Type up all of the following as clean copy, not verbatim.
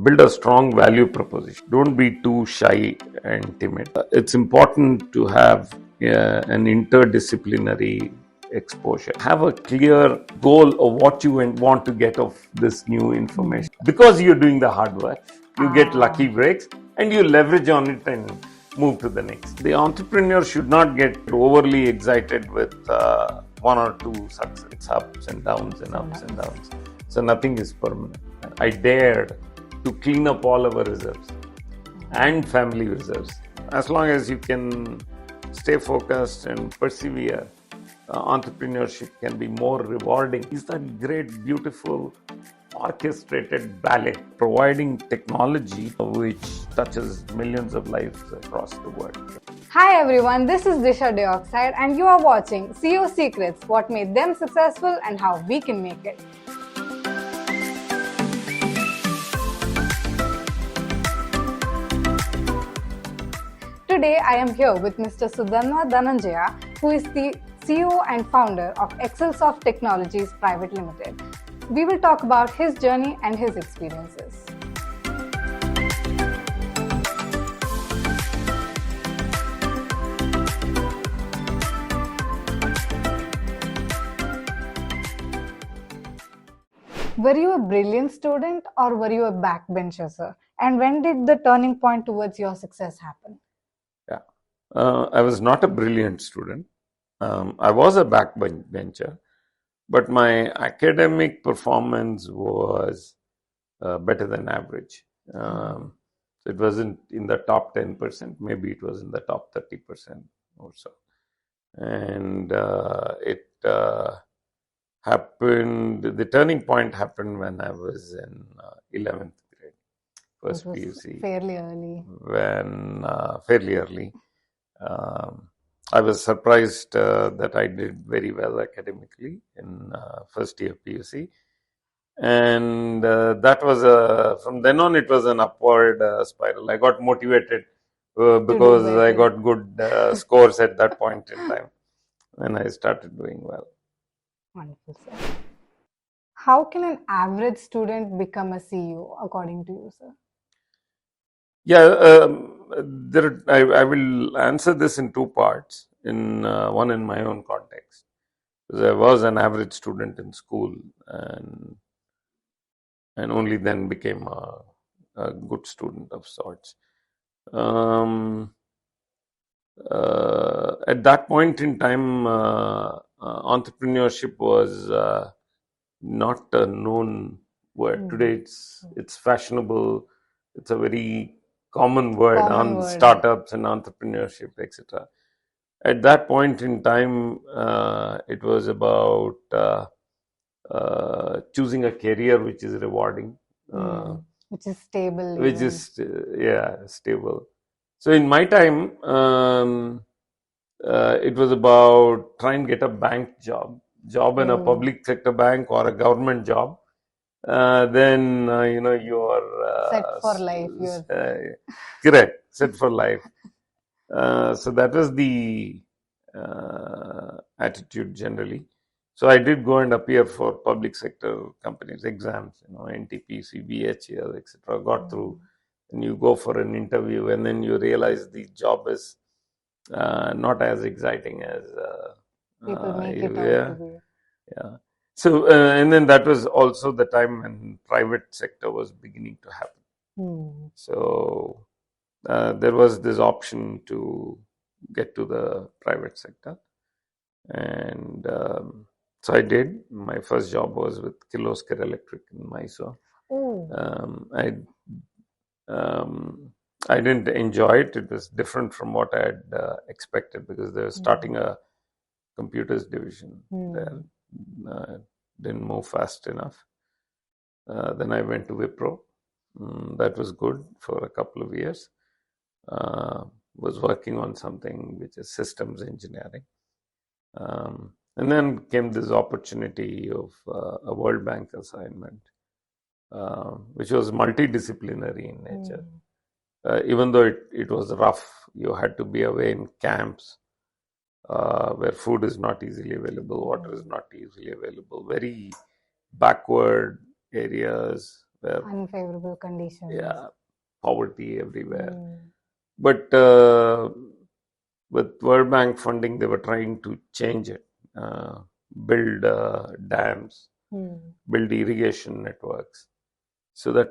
build a strong value proposition. Don't be too shy and timid. It's important to have an interdisciplinary exposure. Have a clear goal of what you want to get of this new information. Because you're doing the hard work, you get lucky breaks and you leverage on it and move to the next. The entrepreneur should not get overly excited with one or two success. It's ups and downs and ups and downs. So nothing is permanent. I dared to clean up all our reserves and family reserves. As long as you can stay focused and persevere, entrepreneurship can be more rewarding. It's that great, beautiful, orchestrated ballet, providing technology which touches millions of lives across the world. Hi everyone, this is Disha Dioxide and you are watching CEO Secrets, what made them successful and how we can make it. Today I am here with Mr. Sudhanava Dhananjaya, who is the CEO and founder of Excelsoft Technologies Private Limited. We will talk about his journey and his experiences. Were you a brilliant student or were you a backbencher, sir? And when did the turning point towards your success happen? I was not a brilliant student. I was a backbencher, but my academic performance was better than average. It wasn't in the top 10%, maybe it was in the top 30% or so. And it happened, the turning point happened when I was in 11th grade, first PUC. Fairly early. Fairly early. I was surprised that I did very well academically in first year PUC. And that was from then on, it was an upward spiral. I got motivated because I got good scores at that point in time when I started doing well. Wonderful, sir. How can an average student become a CEO according to you, sir? Yeah, I will answer this in two parts. One in my own context, because I was an average student in school and only then became a good student of sorts. At that point in time, entrepreneurship was not a known word. Today, it's fashionable. It's a very common word on startups and entrepreneurship, etc. At that point in time, it was about choosing a career which is rewarding, which is stable, stable. So in my time, it was about trying to get a bank job in a public sector bank or a government job. Then you are set for life. Correct, set for life. So that was the attitude generally. So I did go and appear for public sector companies, exams, NTPC, BHL, etc. Got through, and you go for an interview, and then you realize the job is not as exciting as people make it out to be. Yeah. So, and then that was also the time when private sector was beginning to happen. So, there was this option to get to the private sector. And so I did. My first job was with Kirloskar Electric in Mysore. I didn't enjoy it. It was different from what I had expected because they were starting a computers division there. Didn't move fast enough. Then I went to Wipro. That was good for a couple of years. Was working on something which is systems engineering. And then came this opportunity of a World Bank assignment, which was multidisciplinary in nature. Even though it was rough, you had to be away in camps where food is not easily available, water is not easily available, very backward areas where Unfavorable conditions. yeah, poverty everywhere. Mm. But with World Bank funding, they were trying to change it, build dams, build irrigation networks, so that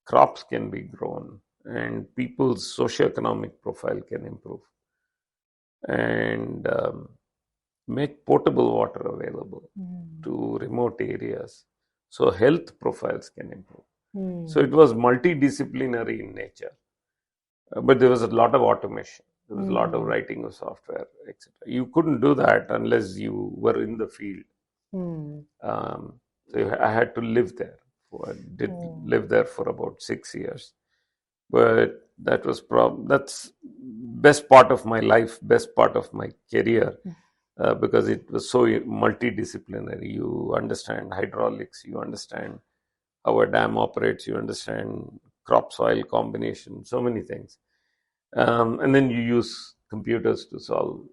crops can be grown and people's socioeconomic profile can improve, and make potable water available to remote areas, so health profiles can improve. So it was multidisciplinary in nature. But there was a lot of automation. There was a lot of writing of software, etc. You couldn't do that unless you were in the field. So I had to live there. I did live there for about 6 years. But that was that's best part of my life, best part of my career, because it was so multidisciplinary. You understand hydraulics, you understand how a dam operates, you understand crop soil combination, so many things. And then you use computers to solve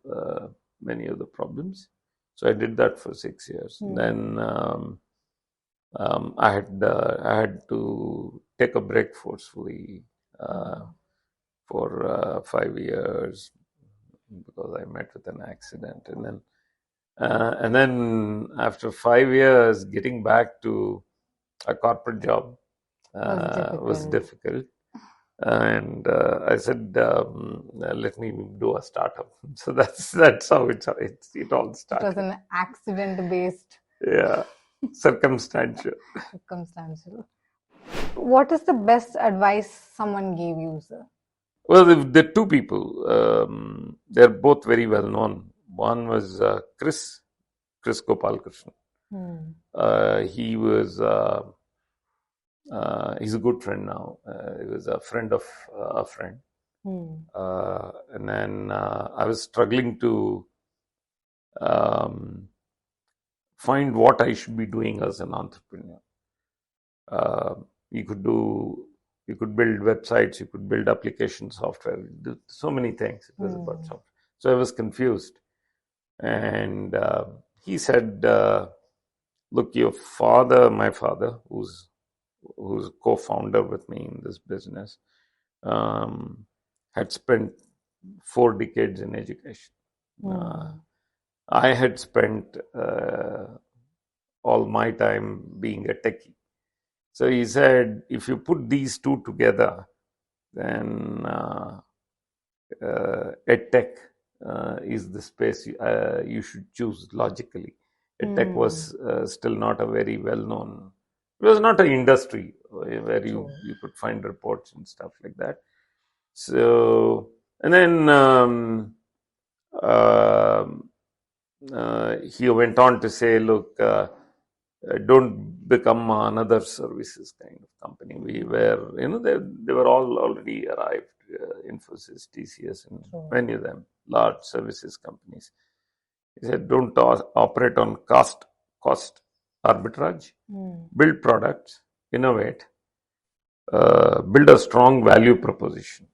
many of the problems. So I did that for 6 years. Then I had to take a break forcefully for 5 years because I met with an accident, and then after 5 years, getting back to a corporate job was difficult. And I said, let me do a startup. So that's how it all started. It was an accident-based. Yeah, circumstantial. What is the best advice someone gave you, sir? Well, there are two people. They're both very well known. One was Chris Gopalkrishnan. He was he's a good friend now. He was a friend of a friend. And then I was struggling to find what I should be doing as an entrepreneur. You could build websites, you could build application software, so many things. It was about software. So I was confused. And he said, look, my father, who's co-founder with me in this business, had spent 4 decades in education. I had spent all my time being a techie. So he said, if you put these two together, then EdTech is the space you should choose logically. EdTech was still not a very well-known, it was not an industry where you could find reports and stuff like that. So, and then he went on to say, look, don't become another services kind of company. We were, they were all already arrived, Infosys, TCS, and many of them, large services companies. He said, don't operate on cost arbitrage, build products, innovate, build a strong value proposition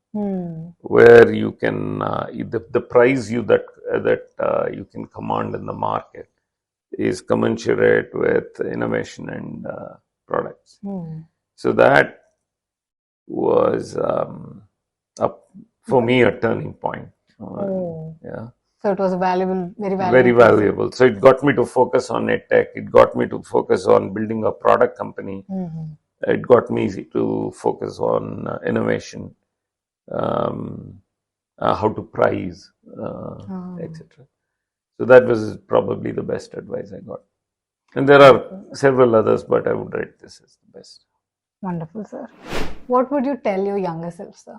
where you can, the price that you can command in the market is commensurate with innovation and products. So that was for me a turning point. Yeah. So it was very valuable. Very valuable. So it got me to focus on EdTech. It got me to focus on building a product company. It got me to focus on innovation, how to price, etc. So that was probably the best advice I got. And there are several others, but I would rate this as the best. Wonderful, sir. What would you tell your younger self, sir?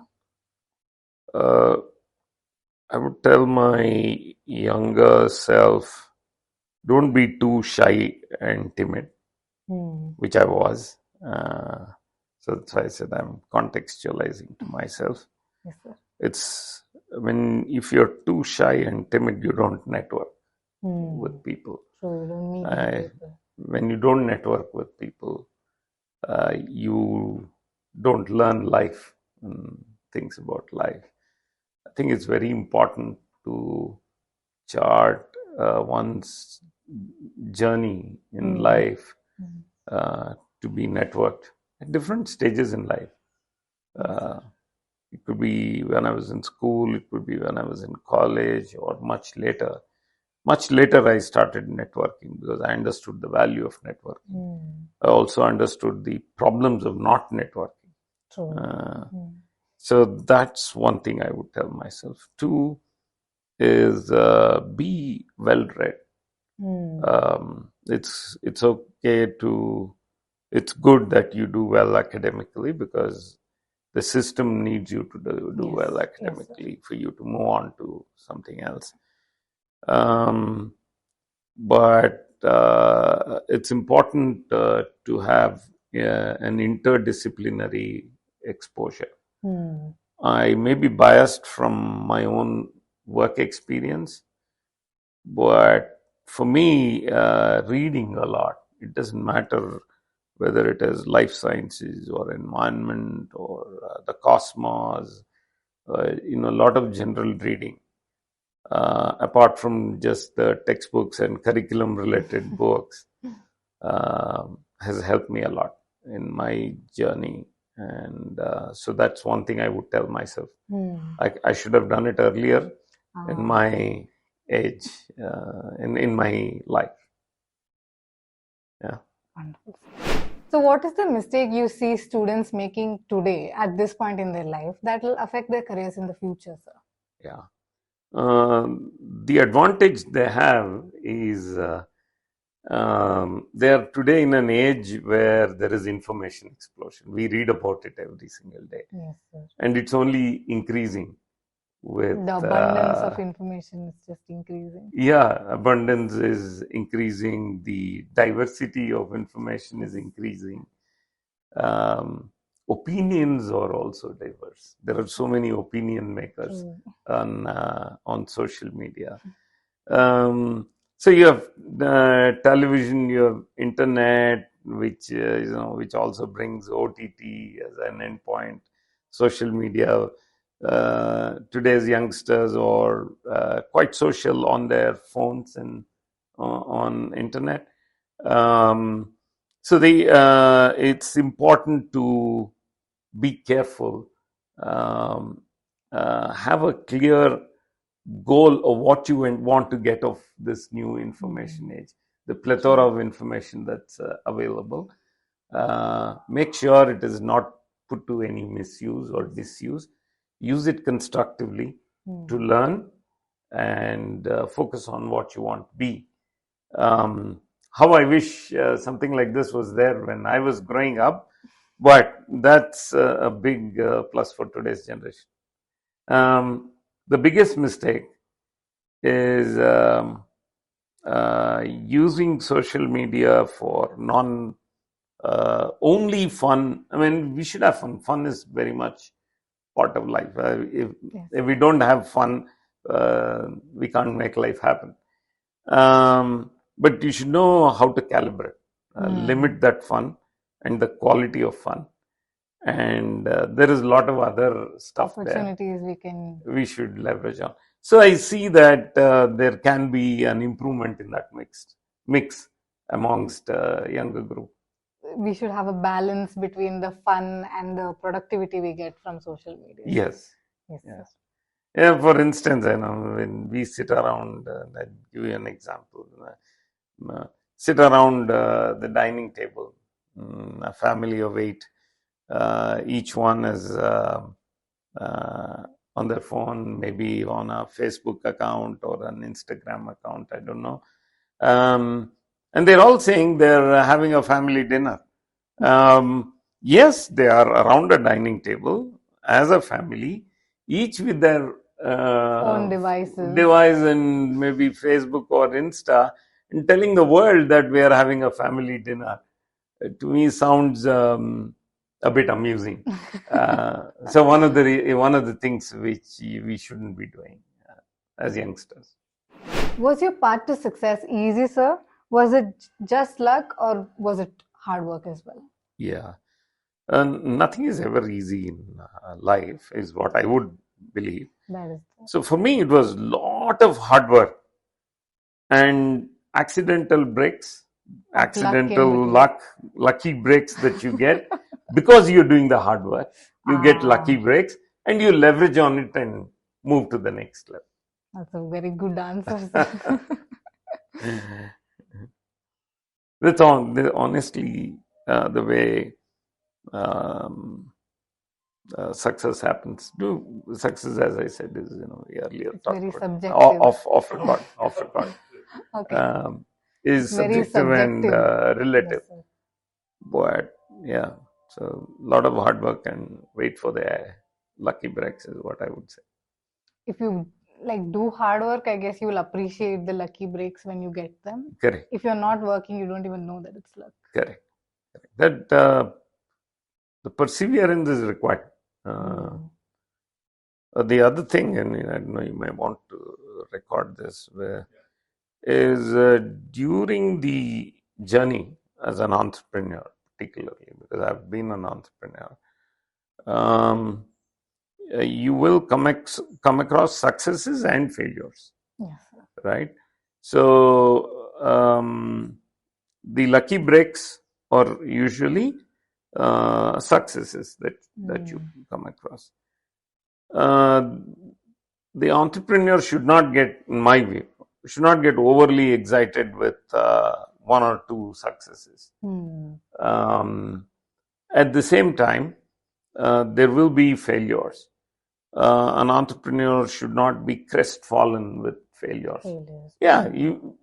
I would tell my younger self, don't be too shy and timid, which I was. So that's why I said I'm contextualizing to myself. Yes, sir. It's if you're too shy and timid, you don't network with people. So you don't meet people. When you don't network with people, you don't learn life and things about life. I think it's very important to chart one's journey in life to be networked. at different stages in life. Uh, it could be when I was in school, it could be when I was in college, or much later. Much later, I started networking because I understood the value of networking. I also understood the problems of not networking. So that's one thing I would tell myself. Two is be well read. It's okay to, it's good that you do well academically because the system needs you to do well academically for you to move on to something else. But it's important to have an interdisciplinary exposure. I may be biased from my own work experience, but for me, reading a lot, it doesn't matter whether it is life sciences or environment or the cosmos, a lot of general reading. Apart from just the textbooks and curriculum related books, has helped me a lot in my journey. And so that's one thing I would tell myself. I should have done it earlier in my age, in my life. Yeah. Wonderful. So, what is the mistake you see students making today at this point in their life that will affect their careers in the future, sir? Yeah. The advantage they have is they are today in an age where there is information explosion. We read about it every single day. Yes, sir. And it's only increasing with the abundance of information is just increasing. Yeah, abundance is increasing. The diversity of information is increasing. Opinions are also diverse. There are so many opinion makers on social media. So you have television, you have internet, which which also brings OTT as an endpoint. Social media. Today's youngsters are quite social on their phones and on internet. So it's important to be careful, have a clear goal of what you want to get of this new information age, the plethora of information that's available. Make sure it is not put to any misuse or disuse. Use it constructively to learn and focus on what you want to be. How I wish something like this was there when I was growing up, but that's a big plus for today's generation. The biggest mistake is using social media for only fun. I mean, we should have fun. Fun is very much part of life. If we don't have fun, we can't make life happen. But you should know how to calibrate, limit that fun and the quality of fun. And there is a lot of other stuff opportunities there we should leverage on. So I see that there can be an improvement in that mix amongst younger group. We should have a balance between the fun and the productivity we get from social media. Yes. Yeah, for instance, I know when we sit around, I'll give you an example. Sit around the dining table, a family of 8. Each one is on their phone, maybe on a Facebook account or an Instagram account, I don't know. And they're all saying they're having a family dinner. Yes, they are around a dining table as a family, each with their own device and maybe Facebook or Insta, and telling the world that we are having a family dinner. To me sounds a bit amusing. So one of the things which we shouldn't be doing as youngsters. Was your path to success easy, sir? Was it just luck or was it hard work as well? Yeah. Nothing is ever easy in life, is what I would believe. That is so for me, it was a lot of hard work and accidental breaks, lucky breaks that you get. because you're doing the hard work, you get Ah. lucky breaks and you leverage on it and move to the next level. That's a very good answer, sir. That's honestly the way um, success happens. Success, as I said, is we earlier It's talked very about subjective. off record, Okay. is It's very subjective and subjective. relative. Yes, sir. But yeah, so a lot of hard work and wait for the lucky breaks is what I would say. If you like do hard work, I guess you will appreciate the lucky breaks when you get them. Correct, If you're not working, you don't even know that it's luck. correct. That the perseverance is required. The other thing, and I don't know, you may want to record this, is during the journey as an entrepreneur, particularly because I've been an entrepreneur, you will come across successes and failures. Yes, sir. Right? So the lucky breaks are usually successes that you come across. The entrepreneur should not get, in my view, should not get overly excited with one or two successes. At the same time, there will be failures. An entrepreneur should not be crestfallen with failures. Yeah, you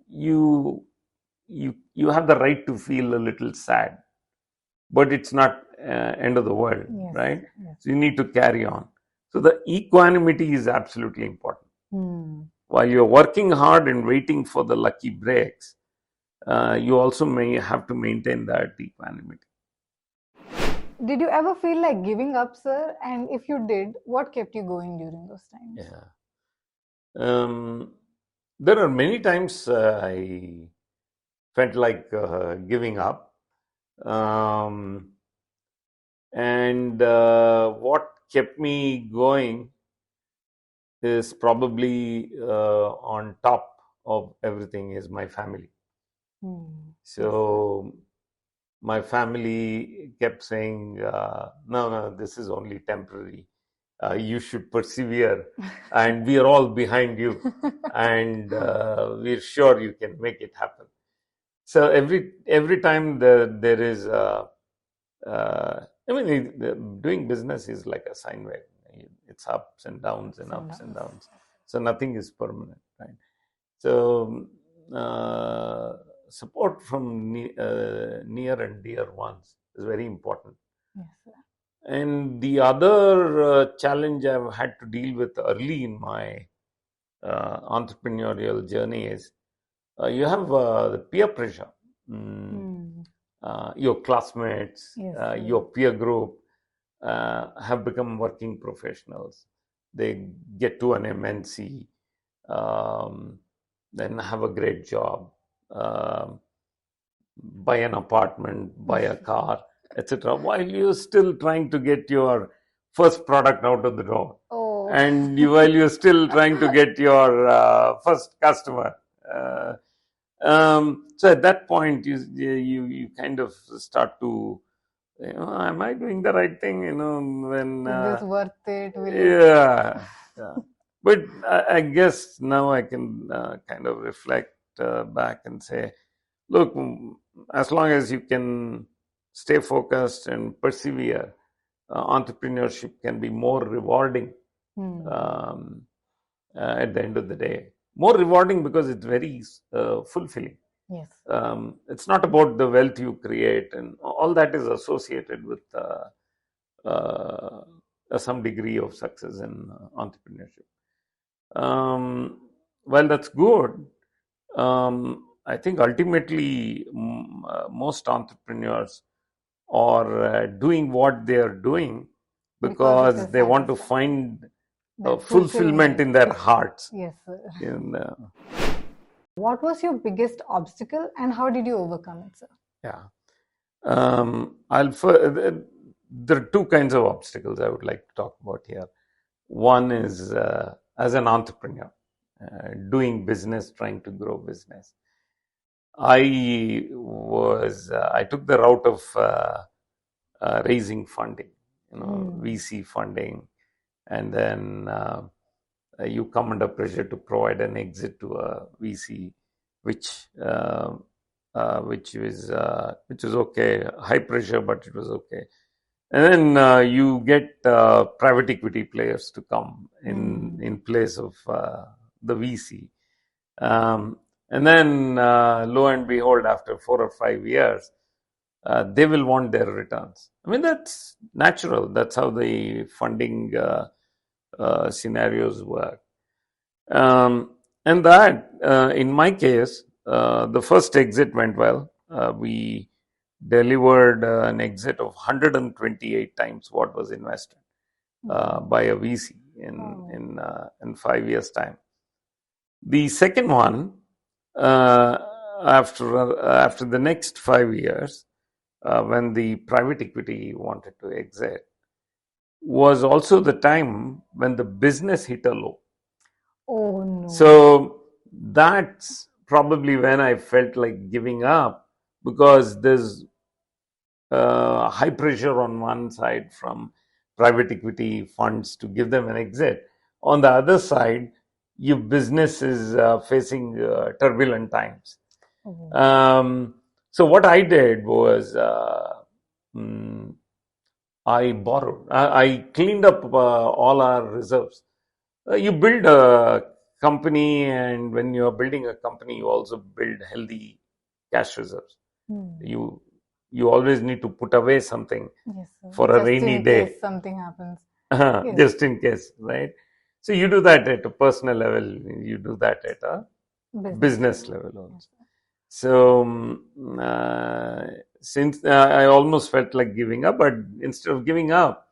have the right to feel a little sad, but it's not end of the world, right? Yes. So you need to carry on. So the equanimity is absolutely important. While you're working hard and waiting for the lucky breaks, you also may have to maintain that equanimity. Did you ever feel like giving up, sir? And if you did, what kept you going during those times? Yeah. There are many times I felt like giving up. And what kept me going is probably on top of everything is my family. So my family kept saying, no, this is only temporary. You should persevere, and we are all behind you, and we're sure you can make it happen. So every time there is, doing business is like a sine wave. It's ups and downs and ups and downs. So nothing is permanent, right? So support from near and dear ones is very important. Yes, sir. And the other challenge I've had to deal with early in my entrepreneurial journey is you have the peer pressure. Your classmates, your peer group have become working professionals. They get to an MNC, then have a great job, buy an apartment, buy a car, etc. While you're still trying to get your first product out of the door. And while you're still trying to get your first customer. So at that point, you kind of start to, am I doing the right thing? When is this worth it? Yeah. But I guess now I can kind of reflect back and say, look, as long as you can stay focused and persevere, entrepreneurship can be more rewarding at the end of the day. More rewarding because it's very fulfilling. Yes. It's not about the wealth you create, and all that is associated with some degree of success in entrepreneurship. Well, that's good. I think ultimately most entrepreneurs are doing what they are doing because they want to find fulfillment in their hearts. Yes, sir. What was your biggest obstacle and how did you overcome it, sir? Yeah. There are two kinds of obstacles I would like to talk about here. One is as an entrepreneur, doing business, trying to grow business. I took the route of raising funding, VC funding, and then you come under pressure to provide an exit to a VC, which which was okay, high pressure, but it was okay. And then you get private equity players to come in place of the VC. And then lo and behold, after 4 or 5 years, they will want their returns. I mean, that's natural. That's how the funding scenarios work. And that, in my case, the first exit went well. We delivered an exit of 128 times what was invested by a VC in 5 years' time. The second one, after the next 5 years, when the private equity wanted to exit, was also the time when the business hit a low. Oh no. So that's probably when I felt like giving up, because there's high pressure on one side from private equity funds to give them an exit. On the other side, your business is facing turbulent times. So what I did was I borrowed. I cleaned up all our reserves. You build a company, and when you are building a company, you also build healthy cash reserves. You always need to put away something for a rainy day. Just in case something happens. Just in case, right? So you do that at a personal level. You do that at a business level also. So since I almost felt like giving up, but instead of giving up,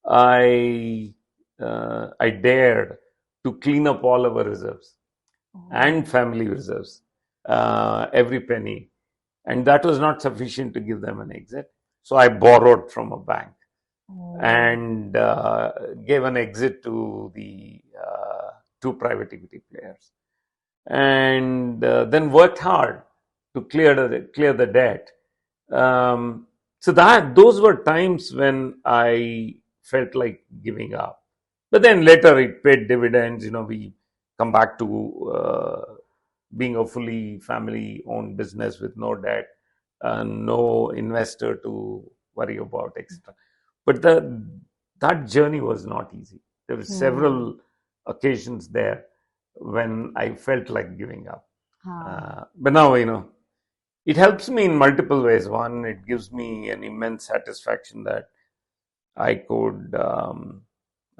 I dared to clean up all our reserves and family reserves, every penny. And that was not sufficient to give them an exit. So I borrowed from a bank and gave an exit to the two private equity players. And then worked hard to clear the debt. So those were times when I felt like giving up. But then later it paid dividends. We come back to being a fully family-owned business with no debt, no investor to worry about extra. But that journey was not easy. There were several occasions there when I felt like giving up. But now, it helps me in multiple ways. One, it gives me an immense satisfaction that I could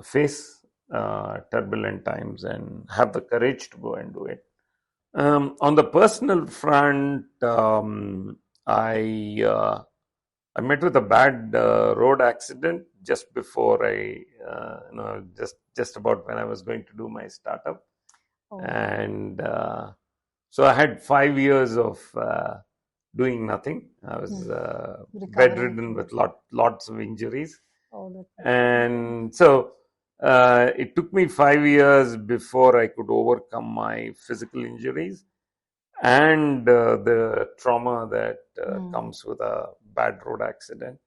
face turbulent times and have the courage to go and do it. On the personal front, I met with a bad road accident just before just about when I was going to do my startup. And so I had 5 years of doing nothing. I was bedridden with lots of injuries. And so it took me 5 years before I could overcome my physical injuries and the trauma that comes with a bad road accident.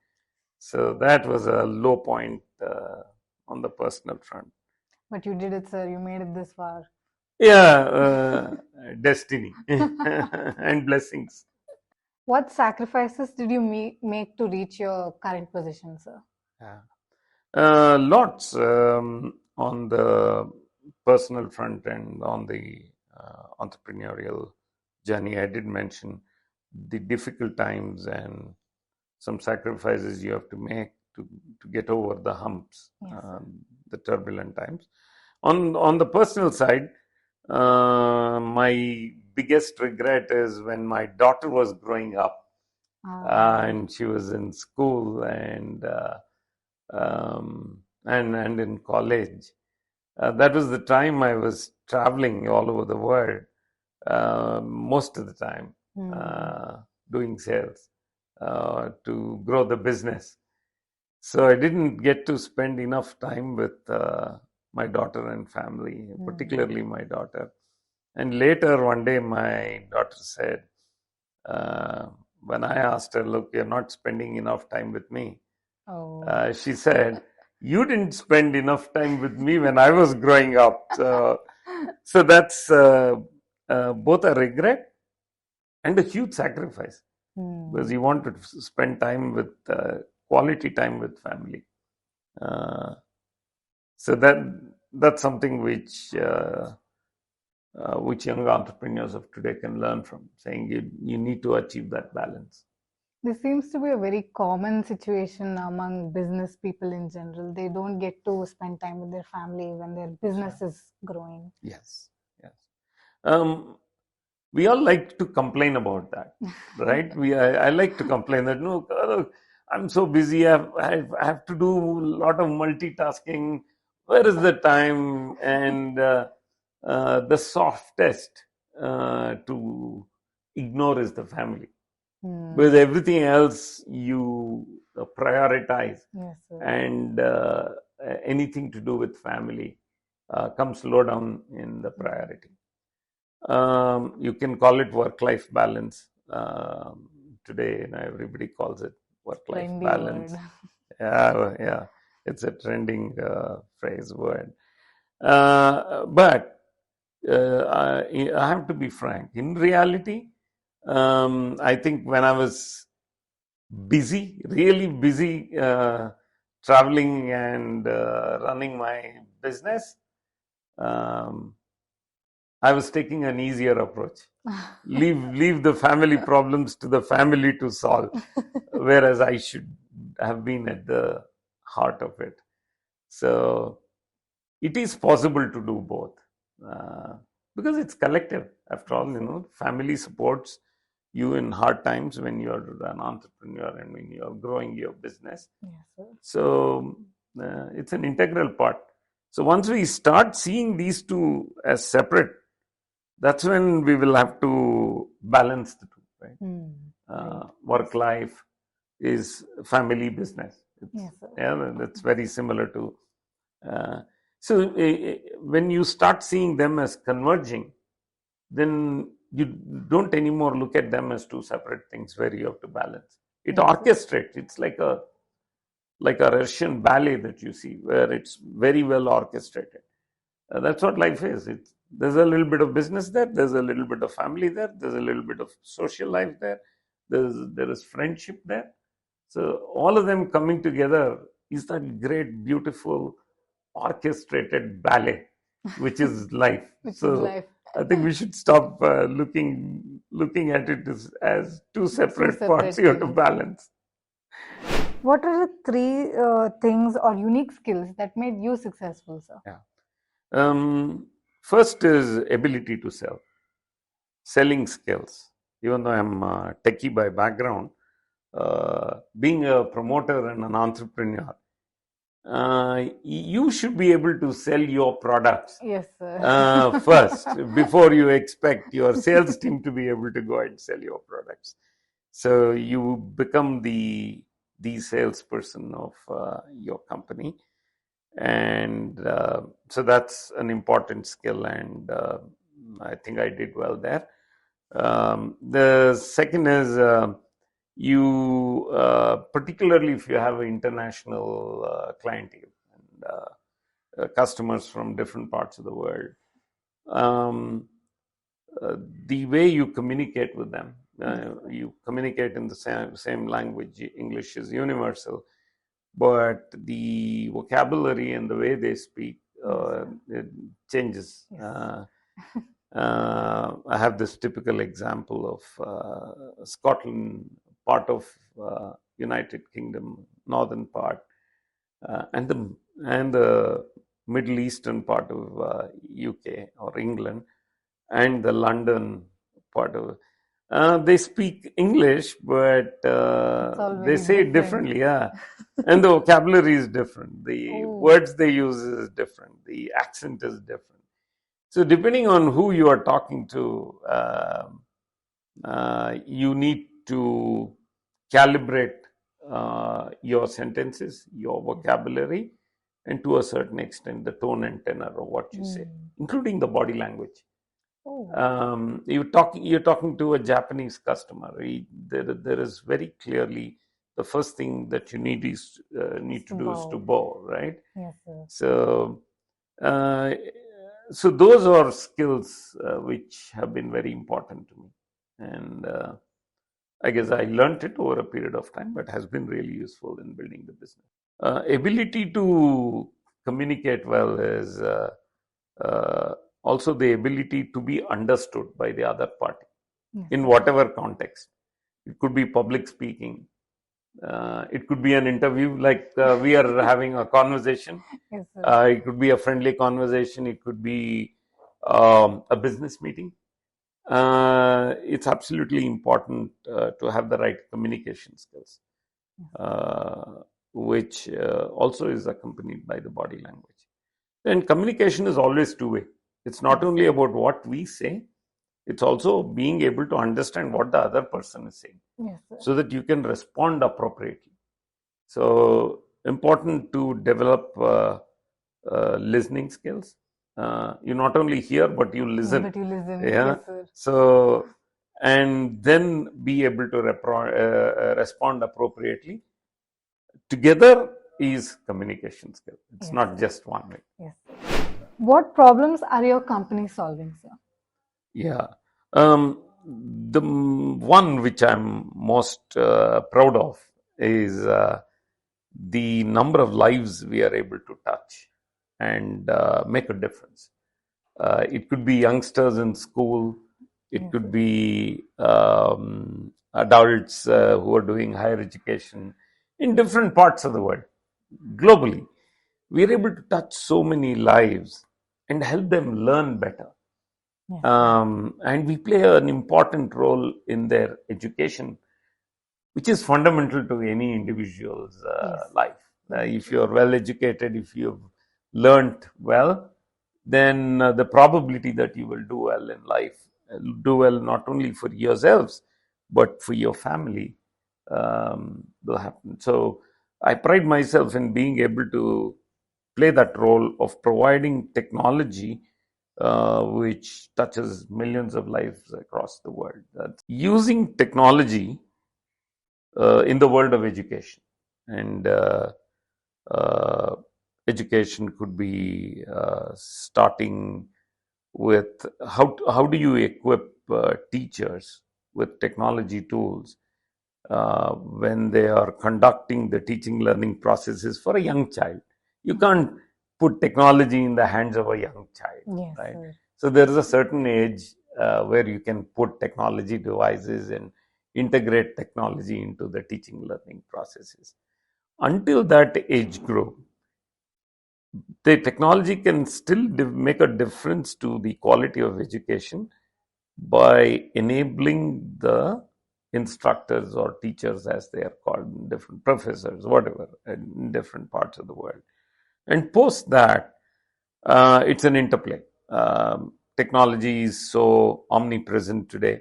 So that was a low point on the personal front. But you did it, sir. You made it this far. Yeah, destiny and blessings. What sacrifices did you make to reach your current position, sir? Lots on the personal front and on the entrepreneurial journey. I did mention the difficult times and some sacrifices you have to make to get over the humps, the turbulent times. On the personal side, my biggest regret is when my daughter was growing up and she was in school and in college. That was the time I was traveling all over the world, most of the time, doing sales to grow the business. So I didn't get to spend enough time with my daughter and family, particularly my daughter. And later one day my daughter said, when I asked her, look, you're not spending enough time with me, Oh. She said, "You didn't spend enough time with me when I was growing up." So that's both a regret and a huge sacrifice because Hmm. you want to spend time with quality time with family. Uh, so that's something which young entrepreneurs of today can learn from. Saying you need to achieve that balance. This seems to be a very common situation among business people in general. They don't get to spend time with their family when their business is growing. Yes, yes. Um, we all like to complain about that, right? I like to complain that no, look, I'm so busy. I have to do a lot of multitasking. Where is the time? And the softest to ignore is the family, because Hmm. everything else you prioritize, Yes, sir. and anything to do with family comes low down in the priority. You can call it work-life balance. Today, everybody calls it work-life Trendy word. balance. Yeah, it's a trending phrase word. But I have to be frank. In reality, I think when I was busy, really busy, traveling and running my business, um, I was taking an easier approach. Leave the family problems to the family to solve, whereas I should have been at the heart of it. So it is possible to do both, uh, because it's collective. After all, family supports you in hard times when you're an entrepreneur and when you're growing your business. Yes, sir. So it's an integral part. So once we start seeing these two as separate, that's when we will have to balance the two, right? Hmm. Right. Work life is family business. Yes, sir. That's very similar to. Uh, when you start seeing them as converging, then you don't anymore look at them as two separate things where you have to balance. It Yes, sir. orchestrates. It's like a Russian ballet that you see, where it's very well orchestrated. That's what life is. There's a little bit of business there. There's a little bit of family there. There's a little bit of social life there. There is friendship there. So all of them coming together is that great, beautiful, orchestrated ballet, which is life. Which is So life. I think we should stop looking at it as two Two separate parts separate you have to things. balance. What are the three things or unique skills that made you successful, sir? Yeah. First is ability to sell, selling skills. Even though I'm a techie by background, being a promoter and an entrepreneur, you should be able to sell your products Yes, sir. first before you expect your sales team to be able to go and sell your products. So you become the salesperson of your company, and so that's an important skill, and I think I did well there. The second is you, particularly if you have an international clientele and customers from different parts of the world, um, the way you communicate with them, you communicate in the same language. English is universal, but the vocabulary and the way they speak, it changes. Yes. I have this typical example of Scotland, part of United Kingdom, northern part, and the Middle Eastern part of UK or England, and the London part of. They speak English, but It's all they very say it different. differently. Yeah, and the vocabulary is different. The Oh. words they use is different. The accent is different. So depending on who you are talking to, you need to calibrate your sentences, your vocabulary, and to a certain extent, the tone and tenor of what you say, including the body language. Oh. You're talking to a Japanese customer. There is very clearly the first thing that you need to do is to Bow. bow, right? Yes, sir. So, uh, so those are skills which have been very important to me, and I guess I learned it over a period of time, but has been really useful in building the business. Ability to communicate well is uh, also the ability to be understood by the other party Yes, in sir. whatever context. It could be public speaking. It could be an interview, like we are having a conversation. Yes, sir. It could be a friendly conversation. It could be a business meeting. It's absolutely important to have the right communication skills, which also is accompanied by the body language. And communication is always two-way. It's not Yes. only about what we say, it's also being able to understand what the other person is saying Yes, sir. so that you can respond appropriately. So, important to develop listening skills. You not only hear, but you listen. But you listen. Yeah. Yes, sir. So, and then be able to respond appropriately. Together is communication skill. It's Yes, not sir. just one way. Yes, sir. What problems are your company solving, sir? Yeah. The one which I'm most proud of is the number of lives we are able to touch and make a difference. It could be youngsters in school. It could be adults who are doing higher education in different parts of the world, globally. We are able to touch so many lives and help them learn better. Yes. And we play an important role in their education, which is fundamental to any individual's Yes. life. If you're well educated, if you've learned well, then the probability that you will do well in life, do well not only for yourselves, but for your family, will happen. So I pride myself in being able to play that role of providing technology which touches millions of lives across the world. That's using technology in the world of education. And uh, education could be starting with how do you equip teachers with technology tools when they are conducting the teaching learning processes for a young child. You can't put technology in the hands of a young child, Yes, right? sir. So there is a certain age where you can put technology devices and integrate technology into the teaching learning processes. Until that age group, the technology can still make a difference to the quality of education by enabling the instructors or teachers, as they are called, different professors, whatever, in different parts of the world. And post that, it's an interplay. Technology is so omnipresent today.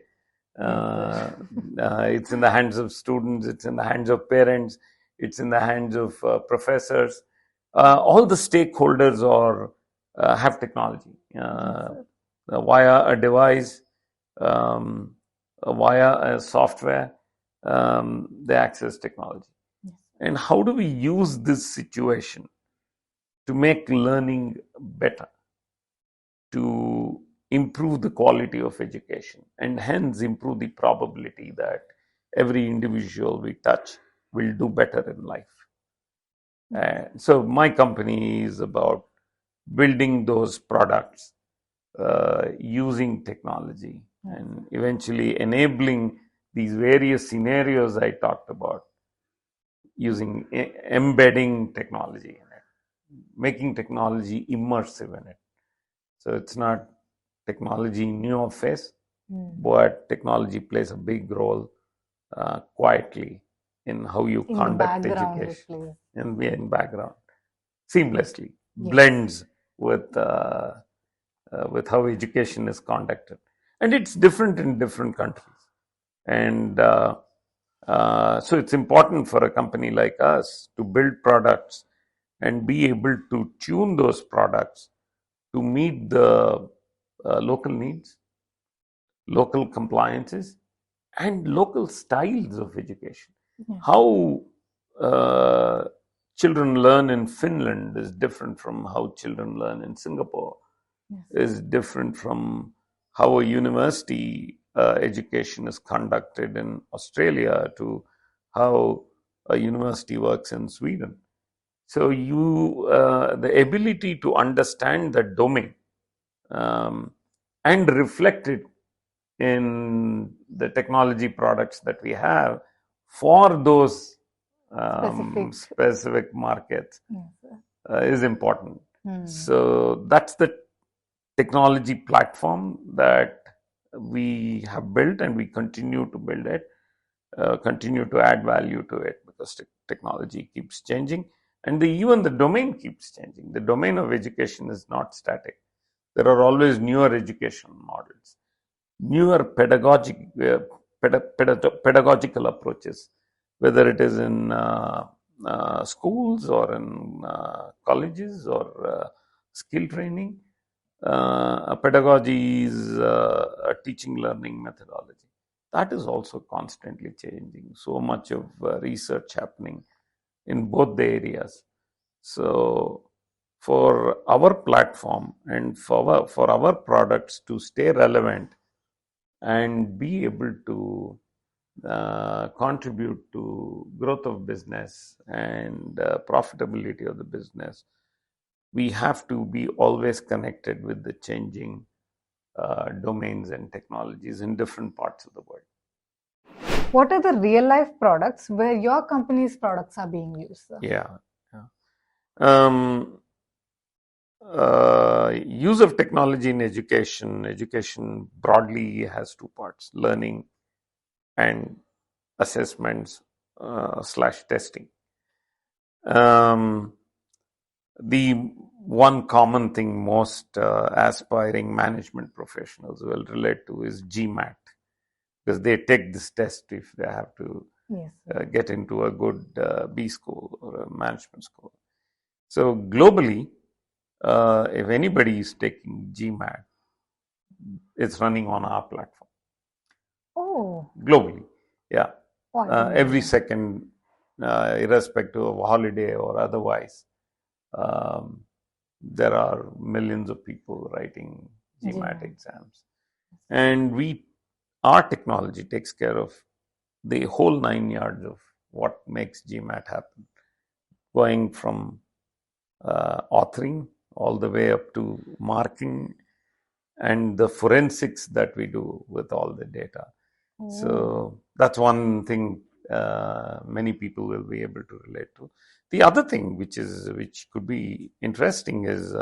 It's in the hands of students, it's in the hands of parents, it's in the hands of professors. All the stakeholders have technology via a device, um, via a software. They access technology. Yes. And how do we use this situation to make learning better, to improve the quality of education, and hence improve the probability that every individual we touch will do better in life? So my company is about building those products using technology and eventually enabling these various scenarios I talked about, using embedding technology in it, making technology immersive in it. So it's not technology in your face, but technology plays a big role quietly in how you In the conduct background, it education, plays. and we in background seamlessly Yes. blends with how education is conducted, and it's different in different countries. And so it's important for a company like us to build products and be able to tune those products to meet the local needs, local compliances, and local styles of education. Yes. How children learn in Finland is different from how children learn in Singapore, Yes. is different from how a university education is conducted in Australia to how a university works in Sweden. So the ability to understand the domain and reflect it in the technology products that we have for those specific markets Yes. is important. So that's the technology platform that we have built, and we continue to build it, continue to add value to it, because technology keeps changing, and even the domain keeps changing. The domain of education is not static. There are always newer education models, newer pedagogical approaches, whether it is in schools or in colleges or skill training. A pedagogy is a teaching learning methodology. That is also constantly changing. So much of research happening in both the areas. So for our platform and for our products to stay relevant and be able to contribute to growth of business and profitability of the business, we have to be always connected with the changing domains and technologies in different parts of the world. What are the real life products where your company's products are being used, sir? Yeah. Use of technology in education. Education broadly has two parts: learning and assessments / testing. The one common thing most aspiring management professionals will relate to is GMAT, because they take this test if they have to get into a good B school or a management school. So globally, if anybody is taking GMAT, it's running on our platform. Oh. Globally, yeah. Every Amazing. second, irrespective of holiday or otherwise, there are millions of people writing GMAT exams. And our technology takes care of the whole 9 yards of what makes GMAT happen, going from authoring all the way up to marking and the forensics that we do with all the data. So that's one thing many people will be able to relate to. The other thing which could be interesting is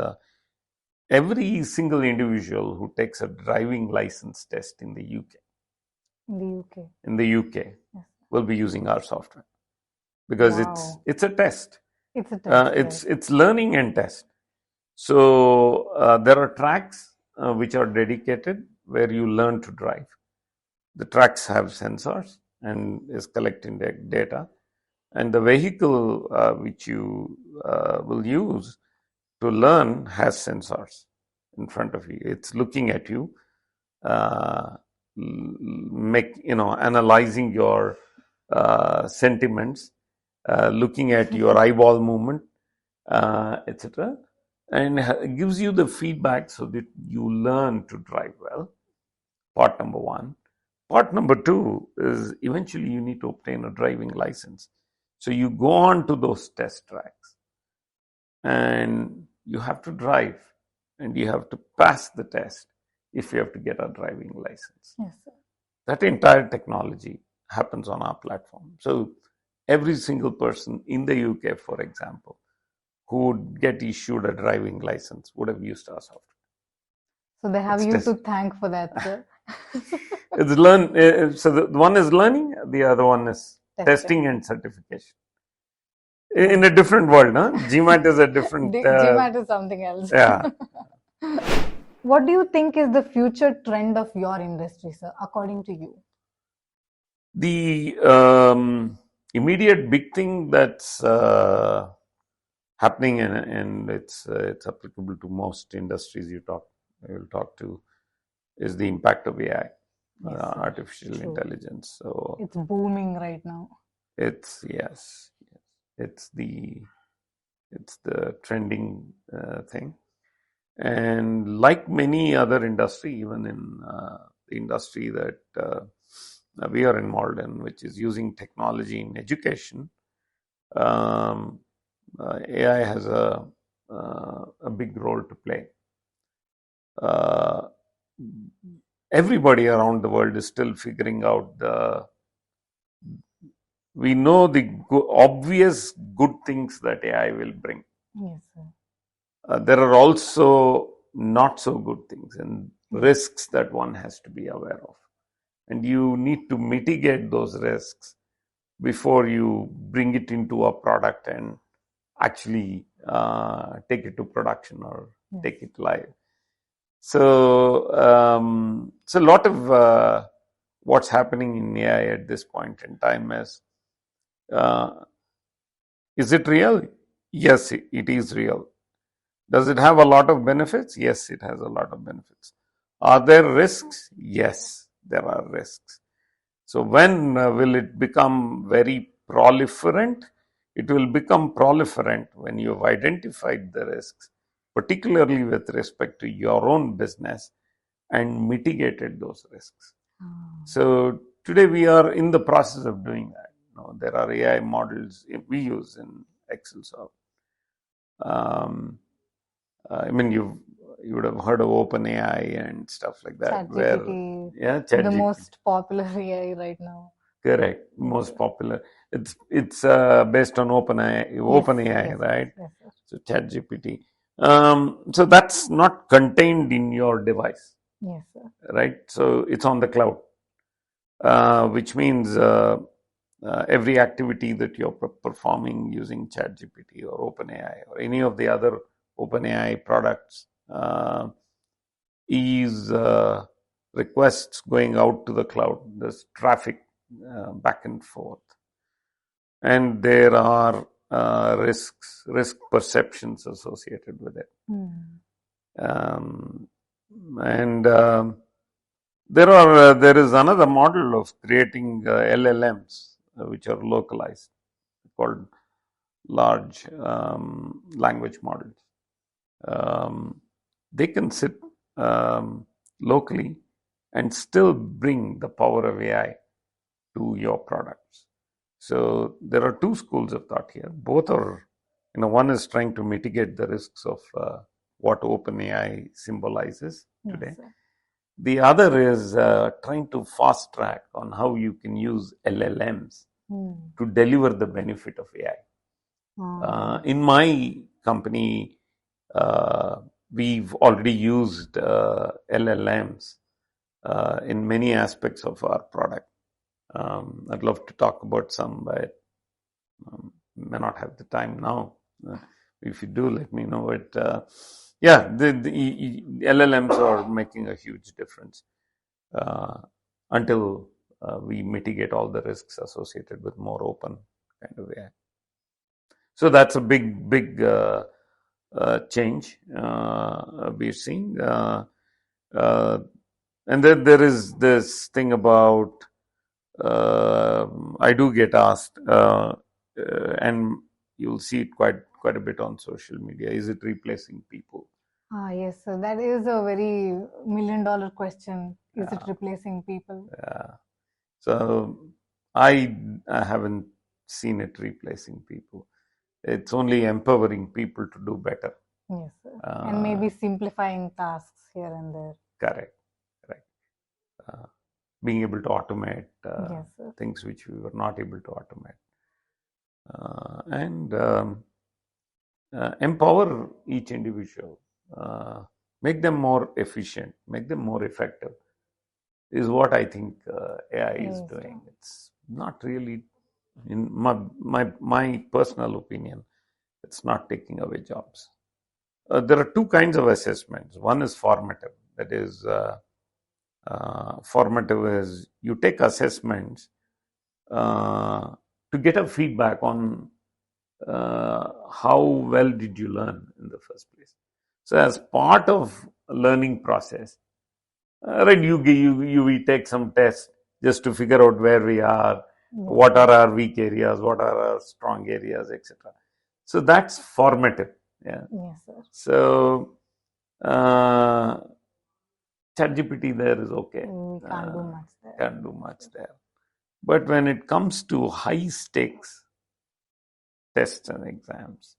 every single individual who takes a driving license test in the UK, yes, will be using our software, because it's a test. It's a test. It's learning and test. So there are tracks which are dedicated where you learn to drive. The tracks have sensors and is collecting the data, and the vehicle which you will use to learn has sensors in front of you. It's looking at you, analyzing your sentiments, looking at your eyeball movement, etc., and gives you the feedback so that you learn to drive well. Part number one. Part number two is eventually you need to obtain a driving license. So you go on to those test tracks and you have to drive, and you have to pass the test if you have to get a driving license. Yes, sir. That entire technology happens on our platform. So every single person in the UK, for example, who would get issued a driving license would have used our software. So they have you to thank for that, sir. So the one is learning, the other one is testing and certification. In a different world, huh? GMAT is a different. GMAT is something else. Yeah. What do you think is the future trend of your industry, sir, according to you? The immediate big thing that's happening, and it's applicable to most industries you will talk to, is the impact of AI, artificial intelligence. So it's booming right now. It's yes, it's the trending thing. And like many other industry, even in the industry that we are involved in, which is using technology in education, um, AI has a big role to play. Uh, Everybody around the world is still figuring out we know the obvious good things that AI will bring. Yes, sir. There are also not so good things and risks that one has to be aware of. And you need to mitigate those risks before you bring it into a product and actually take it to production or take it live. So, so a lot of what's happening in AI at this point in time uh, is it real? Yes, it is real. Does it have a lot of benefits? Yes, it has a lot of benefits. Are there risks? Yes, there are risks. So when will it become very proliferant? It will become proliferant when you've identified the risks, particularly with respect to your own business, and mitigated those risks. So today we are in the process of doing that. There are AI models we use in Excelsoft. I mean, you would have heard of OpenAI and stuff like that. ChatGPT, the ChatGPT, most popular AI right now. correct, most popular. It's based on OpenAI, Yes, right? yes, yes. So ChatGPT. So that's not contained in your device, Yes, sir. right? So it's on the cloud, which means every activity that you're performing using ChatGPT or OpenAI or any of the other OpenAI products is requests going out to the cloud. There's traffic back and forth, and there are risk perceptions associated with it. Um, and there is another model of creating LLMs which are localized, called large language models. They can sit locally and still bring the power of AI to your products. So there are two schools of thought here. Both are, one is trying to mitigate the risks of what OpenAI symbolizes today. Yes, The other is trying to fast track on how you can use LLMs to deliver the benefit of AI. In my company, we've already used LLMs in many aspects of our product. I'd love to talk about some, but may not have the time now. If you do, let me know. But yeah, the LLMs are making a huge difference until we mitigate all the risks associated with more open kind of AI. So that's a big change we're seeing. And then there is this thing about I do get asked, and you'll see it quite a bit on social media. Is it replacing people? yes, so that is a very $1,000,000 question. Is it replacing people? So I haven't seen it replacing people. It's only empowering people to do better. Yes, sir. And maybe simplifying tasks here and there. Correct. Being able to automate Yes, sir. things which we were not able to automate. And empower each individual, make them more efficient, make them more effective, is what I think AI is Yes, doing. It's not really, in my personal opinion, it's not taking away jobs. There are two kinds of assessments. One is formative. That is, formative is you take assessments to get a feedback on how well did you learn in the first place. So as part of a learning process, right, we take some tests just to figure out where we are, What are our weak areas? What are our strong areas, etc. So that's formative. Yeah. Yes, sir. So ChatGPT there is okay. We can't do much there. Can't do much there. But when it comes to high stakes tests and exams,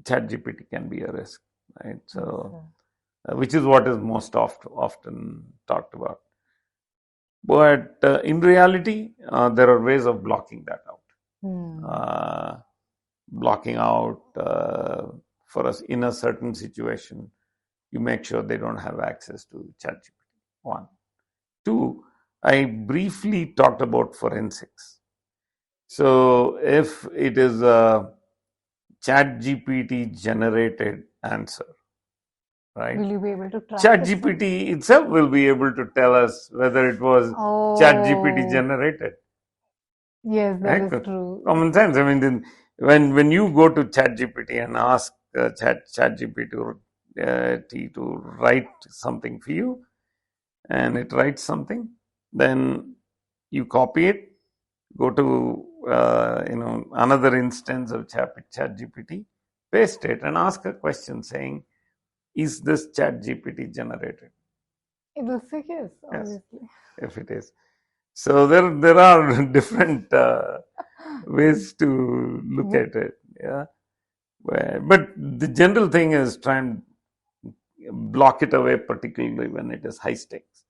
ChatGPT can be a risk, right? So, which is what is most often talked about. But in reality, there are ways of blocking that out. Blocking out for us in a certain situation, you make sure they don't have access to ChatGPT. One. Two, I briefly talked about forensics. So if it is a ChatGPT generated answer, right? Will you be able to track ChatGPT itself will be able to tell us whether it was ChatGPT generated. Yes, that is true. Common sense. I mean, when you go to ChatGPT and ask ChatGPT to write something for you, and it writes something, then you copy it, go to another instance of ChatGPT, paste it, and ask a question saying, "Is this ChatGPT generated?" It will say yes, obviously. Yes, if it is. So there are different ways to look at it. Yeah, but the general thing is try and block it away, particularly when it is high stakes.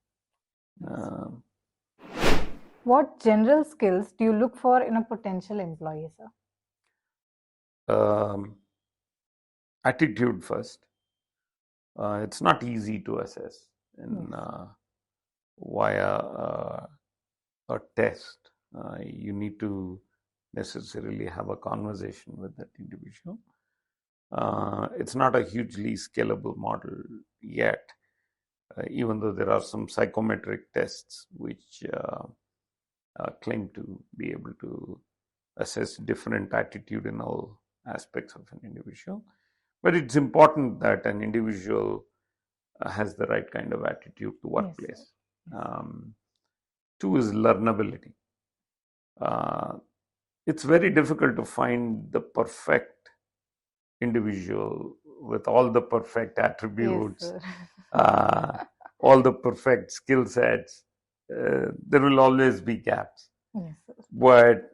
What general skills do you look for in a potential employee, sir? Attitude first. It's not easy to assess in via a test. You need to necessarily have a conversation with that individual. It's not a hugely scalable model yet, even though there are some psychometric tests which claim to be able to assess different attitudinal aspects of an individual. But it's important that an individual has the right kind of attitude to workplace. Two is learnability. It's very difficult to find the perfect individual with all the perfect attributes, all the perfect skill sets. There will always be gaps. But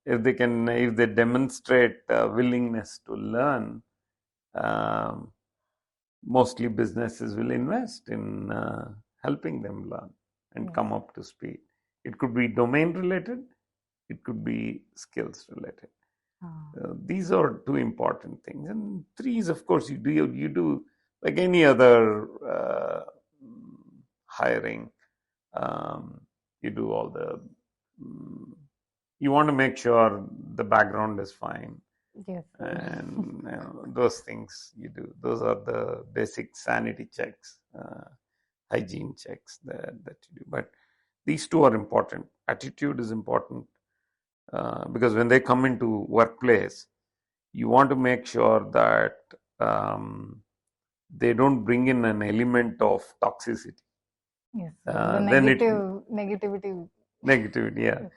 if they demonstrate willingness to learn, mostly businesses will invest in helping them learn and come up to speed. It could be domain related, it could be skills related. These are two important things. And three is, of course, you do like any other hiring. You do all the. You want to make sure the background is fine. Yes. And those things you do. Those are the basic sanity checks, hygiene checks that you do. But these two are important. Attitude is important because when they come into workplace, you want to make sure that they don't bring in an element of toxicity. Yes. Negativity. Negativity, yeah.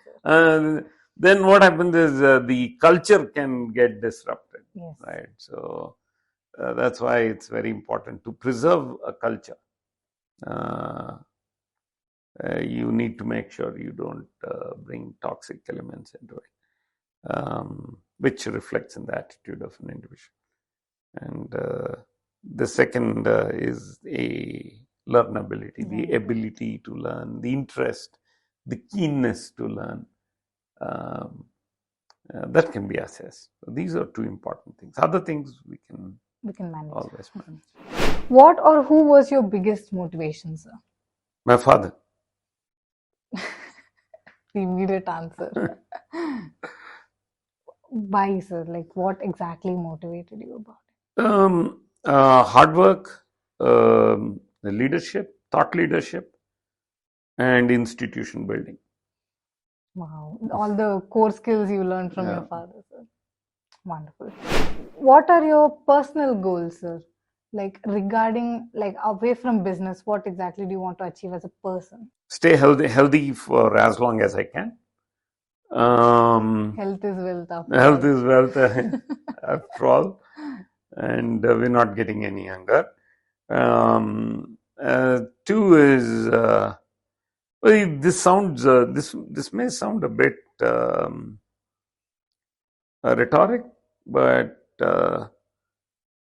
Then what happens is the culture can get disrupted, right? So that's why it's very important to preserve a culture. You need to make sure you don't bring toxic elements into it, which reflects in the attitude of an individual. And the second is a learnability, the ability to learn, the interest, the keenness to learn. That can be assessed. So these are two important things. Other things we can manage. Always manage. What or who was your biggest motivation, sir? My father. The immediate answer. Why, sir? Like, what exactly motivated you about it? Hard work, leadership, thought leadership, and institution building. Wow. All the core skills you learned from your father, sir. Wonderful. What are your personal goals, sir? Like regarding, like away from business, what exactly do you want to achieve as a person? Stay healthy for as long as I can. Health is wealth after Health all. is wealth, after all, and we're not getting any younger. Two is well, this may sound a bit rhetoric, but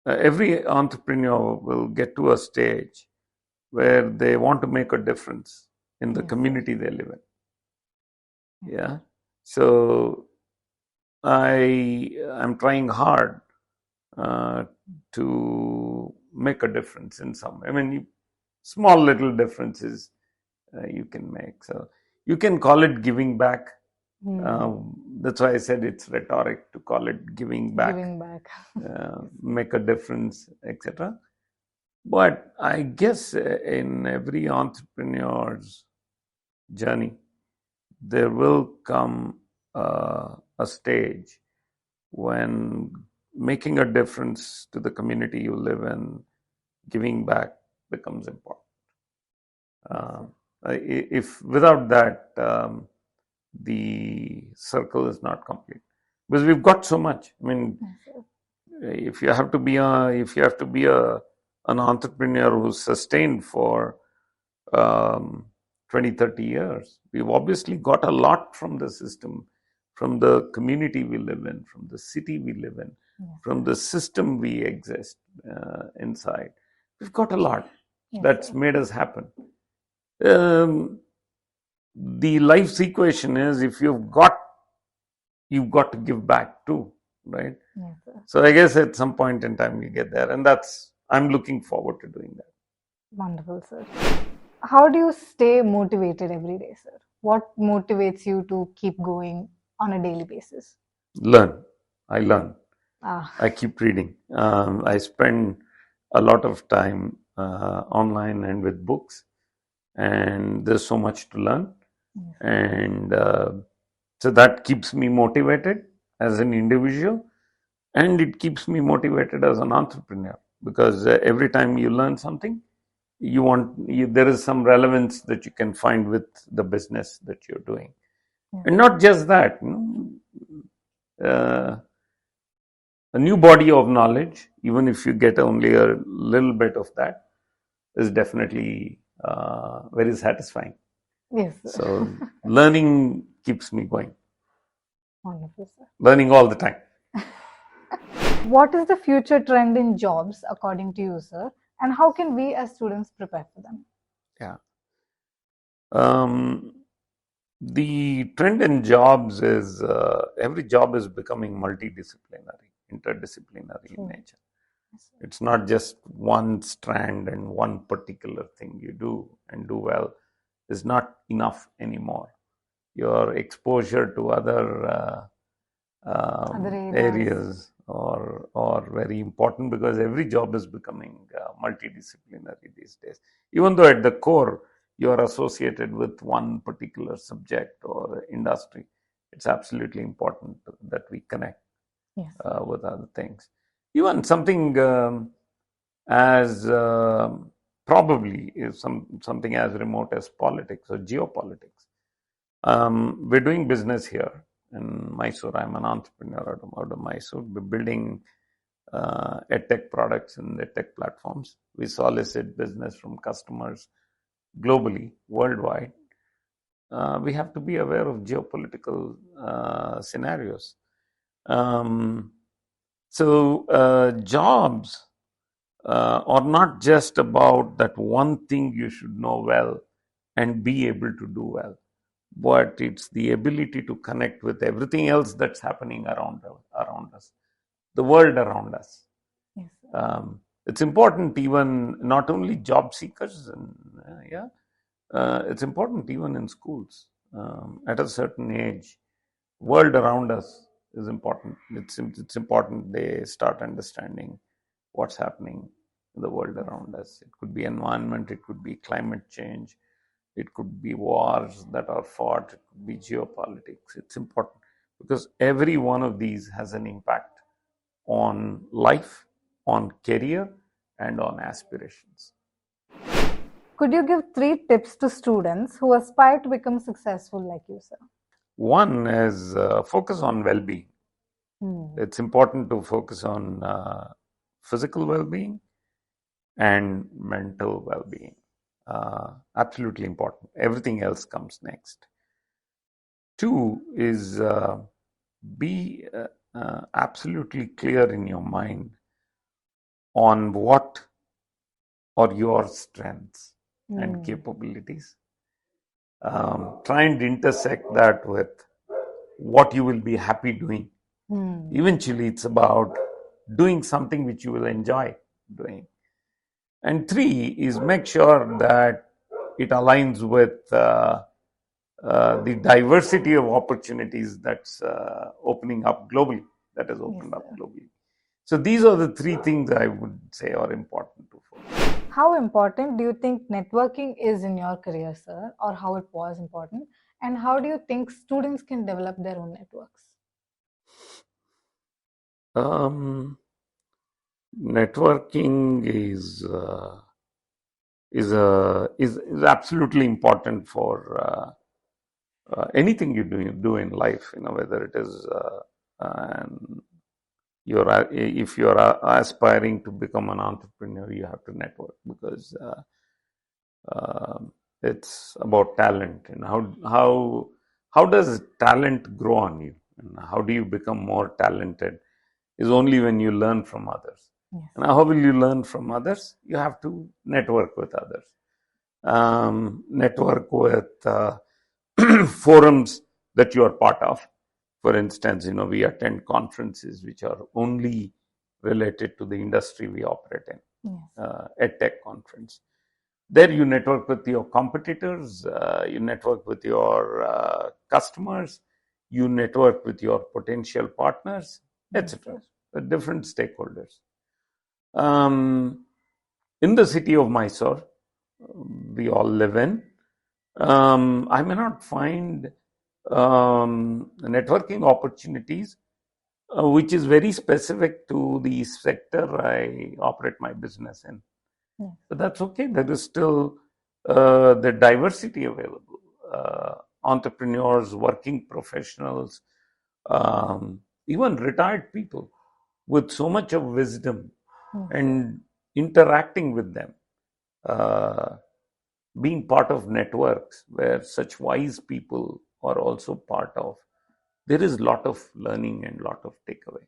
every entrepreneur will get to a stage where they want to make a difference in the Yes, community they live in. Yeah, so I'm trying hard uh, to make a difference in some. I mean, small little differences you can make. So you can call it giving back. That's why I said it's rhetoric to call it giving back, giving back. make a difference, etc. But I guess in every entrepreneur's journey, there will come a stage when making a difference to the community you live in, giving back becomes important. If without that, the circle is not complete because we've got so much. I mean, if you have to be an entrepreneur who's sustained for um, 20, 30 years, we've obviously got a lot from the system, from the community we live in, from the city we live in, from the system we exist inside. We've got a lot that's made us happen. The life's equation is if you've got to give back too, right? So I guess at some point in time we get there, and I'm looking forward to doing that. Wonderful, sir. How do you stay motivated every day, sir? What motivates you to keep going on a daily basis? I learn. I keep reading. I spend a lot of time online and with books, and there's so much to learn. And so that keeps me motivated as an individual, and it keeps me motivated as an entrepreneur because every time you learn something, there is some relevance that you can find with the business that you're doing. And not just that, a new body of knowledge, even if you get only a little bit of that, is definitely very satisfying. Yes. So learning keeps me going. Wonderful, sir. Learning all the time. What is the future trend in jobs according to you, sir? And how can we as students prepare for them? Yeah. The trend in jobs is every job is becoming multidisciplinary, interdisciplinary in nature. It's not just one strand and one particular thing you do and do well is not enough anymore. Your exposure to other areas are very important because every job is becoming multidisciplinary these days. Even though at the core you are associated with one particular subject or industry, it's absolutely important that we connect with other things. Even something as probably is something as remote as politics or geopolitics. We're doing business here in Mysore. I'm an entrepreneur out of Mysore. We're building edtech products and edtech platforms. We solicit business from customers globally, worldwide. We have to be aware of geopolitical scenarios. So jobs are not just about that one thing you should know well and be able to do well, but it's the ability to connect with everything else that's happening around us, the world around us. It's important even not only job seekers, and it's important even in schools. At a certain age, world around us is important. It's important they start understanding what's happening in the world around us. It could be environment, it could be climate change, it could be wars that are fought, it could be geopolitics. It's important because every one of these has an impact on life, on career, and on aspirations. Could you give 3 tips to students who aspire to become successful like you, sir? One is focus on well-being. It's important to focus on physical well-being and mental well-being. Absolutely important. Everything else comes next. 2 is be absolutely clear in your mind on what are your strengths and capabilities. Try and intersect that with what you will be happy doing. Eventually, it's about doing something which you will enjoy doing. And 3 is make sure that it aligns with the diversity of opportunities that's opening up globally, that has opened up globally. So these are the 3 things I would say are important to focus. How important do you think networking is in your career, sir, or how it was important? And how do you think students can develop their own networks? Networking is absolutely important for anything you do in life. Whether it is if you're aspiring to become an entrepreneur, you have to network, because it's about talent, and how does talent grow on you, and how do you become more talented is only when you learn from others. And how will you learn from others? You have to network with others. Network with forums that you are part of. For instance, we attend conferences which are only related to the industry we operate in. EdTech conference. There you network with your competitors, you network with your customers, you network with your potential partners, etc. Different stakeholders. In the city of Mysore, we all live in, I may not find networking opportunities which is very specific to the sector I operate my business in. But that's okay. There is still the diversity available. Entrepreneurs, working professionals, even retired people with so much of wisdom, and interacting with them, being part of networks where such wise people are also part of, there is a lot of learning and a lot of takeaway.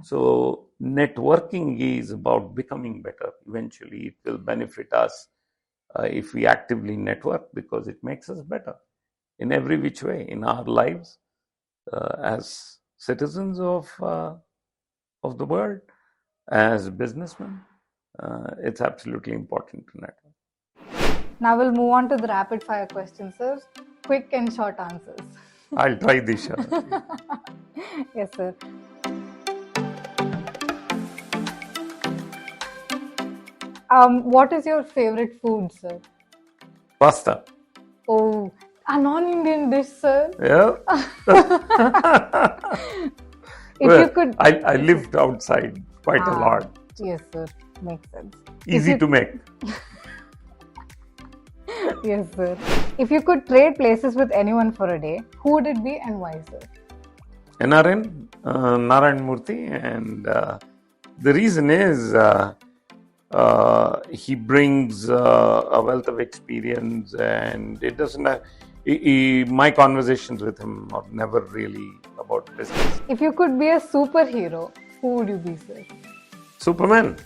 So networking is about becoming better. Eventually, it will benefit us if we actively network, because it makes us better in every which way in our lives as citizens of the world, as businessmen. It's absolutely important to network. Now we'll move on to the rapid fire questions, sir. Quick and short answers. I'll try this. Yes, sir. What is your favorite food, sir? Pasta. Oh, a non-Indian dish, sir. Yeah. If you could, I lived outside quite a lot. Yes, sir. Makes sense. Easy to make. Yes, sir. If you could trade places with anyone for a day, who would it be and why, sir? NRN, Narayan Murthy, and the reason is he brings a wealth of experience, and it doesn't have, my conversations with him are never really about business. If you could be a superhero, who would you be, sir? Superman.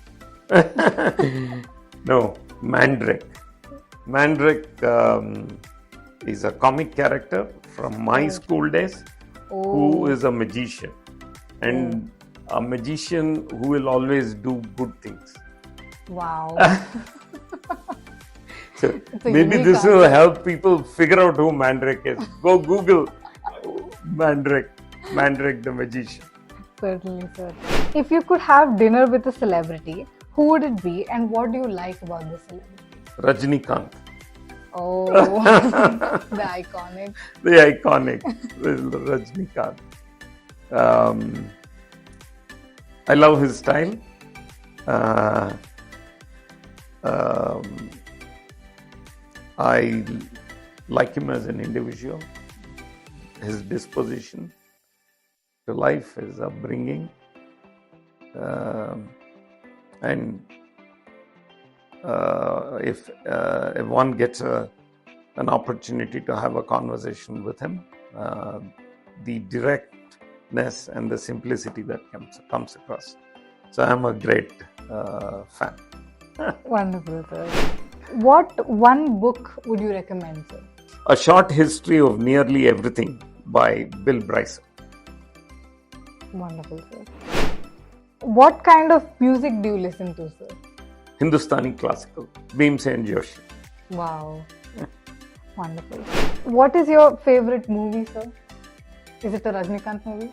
No, Mandrake. Mandrake is a comic character from my school days, who is a magician, and a magician who will always do good things. Wow. So maybe this will help people figure out who Mandrake is. Go Google Mandrake the magician. Certainly, sir. If you could have dinner with a celebrity, who would it be and what do you like about the celebrity? Rajinikanth. Oh, the iconic. The iconic Rajinikanth. I love his style. Um, I like him as an individual, his disposition to life, his upbringing, and if one gets an opportunity to have a conversation with him, the directness and the simplicity that comes across. So I'm a great fan. Wonderful, sir. What one book would you recommend, sir? A Short History of Nearly Everything by Bill Bryson. Wonderful, sir. What kind of music do you listen to, sir? Hindustani classical, Bhimsen Joshi. Wow. Wonderful. What is your favorite movie, sir? Is it a Rajnikant movie?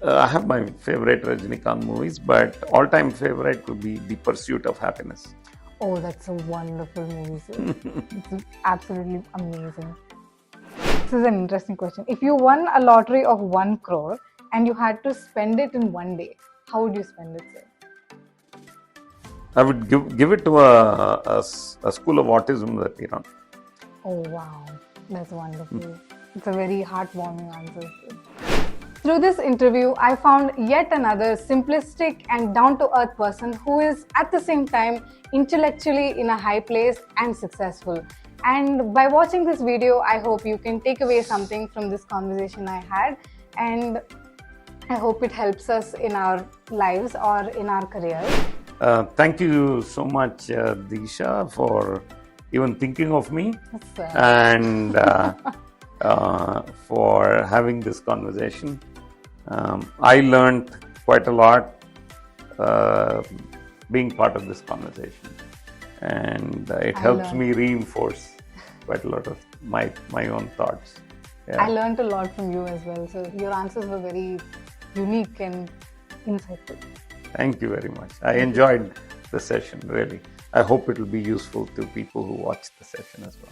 I have my favorite Rajnikant movies, but all-time favorite would be The Pursuit of Happiness. Oh, that's a wonderful movie, sir. It's absolutely amazing. This is an interesting question. If you won a lottery of 1 crore and you had to spend it in one day, how would you spend it, sir? I would give it to a school of autism that we run. Oh, wow. That's wonderful. It's a very heartwarming answer, sir. Through this interview, I found yet another simplistic and down-to-earth person who is at the same time intellectually in a high place and successful. And by watching this video, I hope you can take away something from this conversation I had, and I hope it helps us in our lives or in our careers. Thank you so much, Disha, for even thinking of me Yes, and for having this conversation. I learned quite a lot being part of this conversation, and it helps me reinforce quite a lot of my own thoughts. I learned a lot from you as well. So your answers were very unique and insightful. Thank you very much. I enjoyed the session, really. I hope it will be useful to people who watch the session as well.